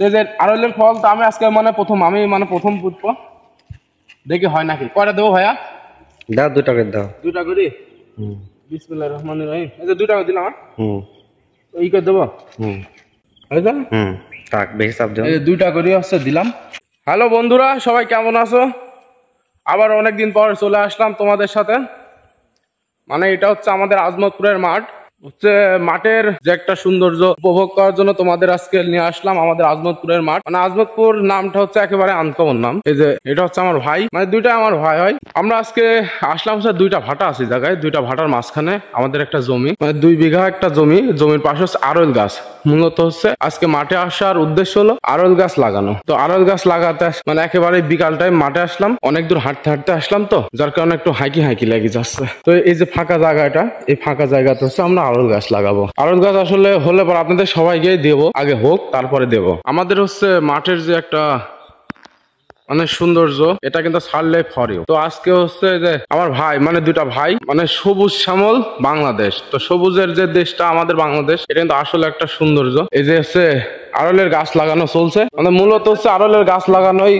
যে আরলের ফল তো আমি আজকে মানে প্রথম পুতবো, দেখি হয় নাকি। কয়টা দেবো ভাইয়া? দাও 2 টাকা দাও। 2 টাকা করি। বিসমিল্লাহির রহমানির রহিম। এই যে 2 টাকা দিলাম। তো ই করে দেবো। থাক বেশি চাপ দাও। এই 2 টাকা করে হচ্ছে দিলাম। হ্যালো বন্ধুরা, সবাই কেমন আছো? আবার অনেকদিন পর চলে আসলাম তোমাদের সাথে। মানে এটা হচ্ছে আমাদের আজমতপুরের মাঠ। হচ্ছে মাঠের যে একটা সৌন্দর্য উপভোগ করার জন্য তোমাদের আজকে নিয়ে আসলাম আমাদের আজমতপুরের মাঠ। মানে আজমতপুর নামটা হচ্ছে একেবারে আনকমন নাম। এই যে এটা হচ্ছে আমার ভাই, মানে 2টা আমার ভাই হয়। আমরা আজকে আসলাম হচ্ছে 2টা ভাটা আছে জায়গায়, 2টা ভাটার মাঝখানে আমাদের একটা জমি, মানে 2 বিঘা একটা জমি। জমির পাশে হচ্ছে আরল গাছ। মূলত হচ্ছে আজকে মাঠে আসার উদ্দেশ্য হলো আরল গাছ লাগানো। তো আরল গাছ লাগাতে মানে একেবারে বিকাল টাইম মাঠে আসলাম, অনেক দূর হাঁটতে হাঁটতে আসলাম, তো যার কারণে একটু হাইকি লেগে যাচ্ছে। তো এই যে ফাঁকা জায়গাটা, এই ফাঁকা জায়গাতে হচ্ছে আমরা আরল গাছ লাগাবো। আরল গাছ আসলে হলে পর আপনাদের সবাইকে দেবো, আগে হোক তারপরে দেবো। আমাদের হচ্ছে মাঠের যে একটা মানে সৌন্দর্য, এটা কিন্তু ছাড়লে ফরেও। তো আজকে হচ্ছে যে আমার ভাই, মানে 2টা ভাই, মানে সবুজ শ্যামল বাংলাদেশ। তো সবুজের যে দেশটা আমাদের বাংলাদেশ, এটা কিন্তু আসলে একটা সৌন্দর্য। এই যে হচ্ছে আরলের গাছ লাগানো চলছে, মানে মূলত হচ্ছে আরলের গাছ লাগানোই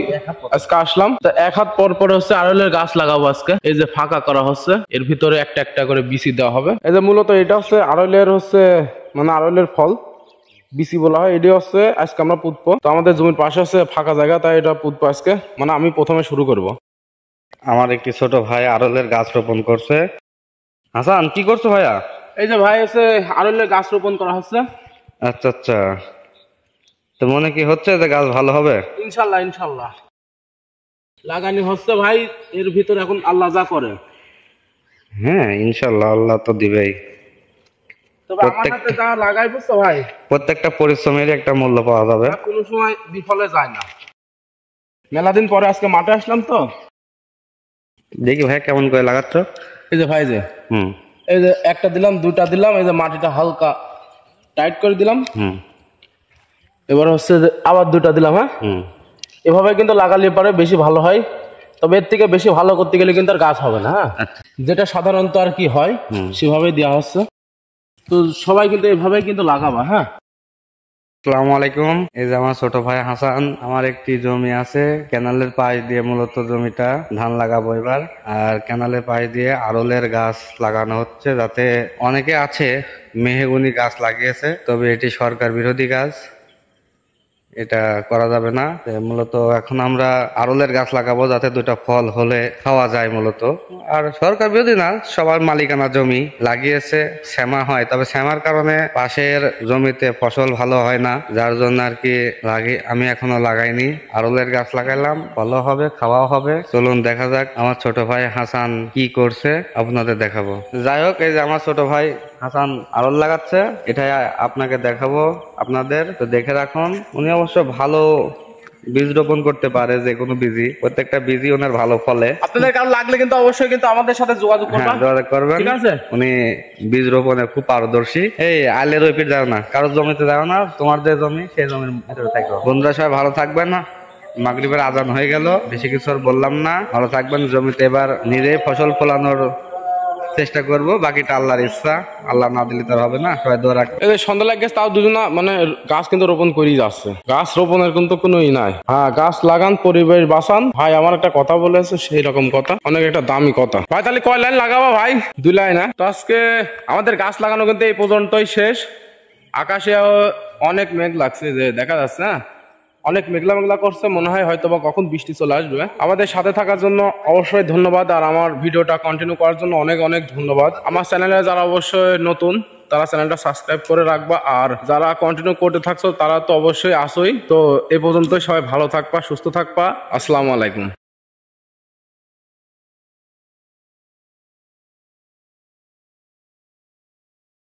আজকে আসলাম। তো 1 হাত পর পর হচ্ছে আরলের গাছ লাগাবো আজকে। এই যে ফাঁকা করা হচ্ছে, এর ভিতরে একটা একটা করে বিচি দেওয়া হবে। এই যে মূলত এটা হচ্ছে আরলের হচ্ছে মানে আরলের ফল, বিসি বলা হয়। এটি হচ্ছে আজকে আমরা পুতবো। তো আমাদের জমির পাশে আছে ফাঁকা জায়গা, তাই এটা পুতবো আজকে। মানে আমি প্রথমে শুরু করব। আমার একটি ছোট ভাই আরলের গাছ রোপণ করছে। হাসান, কি করছো ভাইয়া? এই যে ভাই হচ্ছে আরলের গাছ রোপণ করা হচ্ছে। আচ্ছা আচ্ছা, তো মনে কি হচ্ছে যে গাছ ভালো হবে? ইনশাল্লাহ ইনশাল্লাহ লাগানি হচ্ছে ভাই। এর ভিতরে এখন আল্লাহ যা করে। হ্যাঁ ইনশাল্লাহ, আল্লাহ তো দিবেই। তবে আমার হাতে যা লাগাই বুঝছো ভাই, প্রত্যেকটা পরিশ্রমের একটা মূল্য পাওয়া যাবে, কোনো সময় বিফলে যায় না। মেলা দিন পরে আজকে মাঠে আসলাম তো। দেখি ভাই কেমন করে লাগাচ্ছ। এই যে ভাই যে এই যে একটা দিলাম, 2টা দিলাম। এই যে মাটিটা হালকা টাইট করে দিলাম। এবার হচ্ছে যে আবার 2টা দিলাম। হ্যাঁ, এভাবে কিন্তু লাগালে পরে বেশি ভালো হয়। তবে এর থেকে বেশি ভালো করতে গেলে কিন্তু আর গাছ হবে না। হ্যাঁ, যেটা সাধারণত আর কি হয় সেভাবেই দেওয়া হচ্ছে। তো সবাই কিন্তু এভাবেই কিন্তু লাগাবা। হ্যাঁ, আসসালামু আলাইকুম। এই যে আমার ছোট ভাই হাসান, আমার একটি জমি আছে ক্যানালের পাশ দিয়ে, মূলত জমিটা ধান লাগাবো এবার। আর ক্যানালের পাশ দিয়ে আরলের গাছ লাগানো হচ্ছে, যাতে অনেকে আছে মেহগনি গাছ লাগিয়েছে, তবে এটি সরকার বিরোধী গাছ, এটা করা যাবে না। মূলত এখন আমরা আরলের গাছ লাগাবো, যাতে 2টা ফল হলে খাওয়া যায় মূলত। আর সরকার বিরোধী না, সবার মালিকানা জমি লাগিয়েছে। শ্যামা হয়, তবে শ্যামার কারণে পাশের জমিতে ফসল ভালো হয় না, যার জন্য আর কি আমি এখনো লাগাইনি। আরলের গাছ লাগাইলাম, ভালো হবে, খাওয়াও হবে। চলুন দেখা যাক আমার ছোট ভাই হাসান কি করছে, আপনাদের দেখাবো। যাই হোক, এই যে আমার ছোট ভাই হাসান আরল লাগাচ্ছে, এটাই আপনাকে দেখাবো আপনাদের। তো দেখে রাখুন। উনি অবশ্য ভালো বীজ রোপণ করতে পারে, যে কোনো বীজই, প্রত্যেকটা বীজই ওনার ভালো ফলে। আপনাদের কারো লাগলে কিন্তু অবশ্যই কিন্তু আমাদের সাথে যোগাযোগ করবেন। হ্যাঁ, যোগাযোগ করবেন, ঠিক আছে। উনি বীজ রোপণে খুব পারদর্শী। এই আইলের ওই পিঠ যাও না, কারোর জমিতে যাও না, তোমার যে জমি সেই জমির ভিতরে থাকো। বন্ধুরা সবাই ভালো থাকবেন। মাগরিবের আজান হয়ে গেল, বেশি কিছু আর বললাম না। ভালো থাকবেন। জমিতে এবার নিজেই ফসল ফলানোর চেষ্টা করব, বাকিটা আল্লাহর ইচ্ছা, আল্লাহ না দিলে তার হবে না। সবাই দোয়া রাখবেন। এই যে সন্ধ্যা লাগে তাও দুজনা মানে গাছ কিন্তু রোপণ করেই যাচ্ছে। গাছ রোপণের কিন্তু কোনো ই নাই। হ্যাঁ, গাছ লাগান, পরিবেশ বাঁচান। ভাই আমার একটা কথা বলেছে, সেই রকম কথা, অনেক একটা দামি কথা। ভাই তাহলে কয় লাইন লাগাবো ভাই? 2 লাইন। তো আজকে আমাদের গাছ লাগানো কিন্তু এই পর্যন্তই শেষ। আকাশে অনেক মেঘ লাগছে, যে দেখা যাচ্ছে না, অনেক মেঘলা মেঘলা করছে। মনে হয় হয়তো বা কখন বৃষ্টি চলে আসবে। আমাদের সাথে থাকার জন্য অবশ্যই ধন্যবাদ, আর আমার ভিডিওটা কন্টিনিউ করার জন্য অনেক অনেক ধন্যবাদ। আমার চ্যানেলে যারা অবশ্যই নতুন, তারা চ্যানেলটা সাবস্ক্রাইব করে রাখবা, আর যারা কন্টিনিউ করতে থাকছো তারা তো অবশ্যই আসোই। তো এ পর্যন্ত সবাই ভালো থাকবা, সুস্থ থাকবা। আসসালামু আলাইকুম।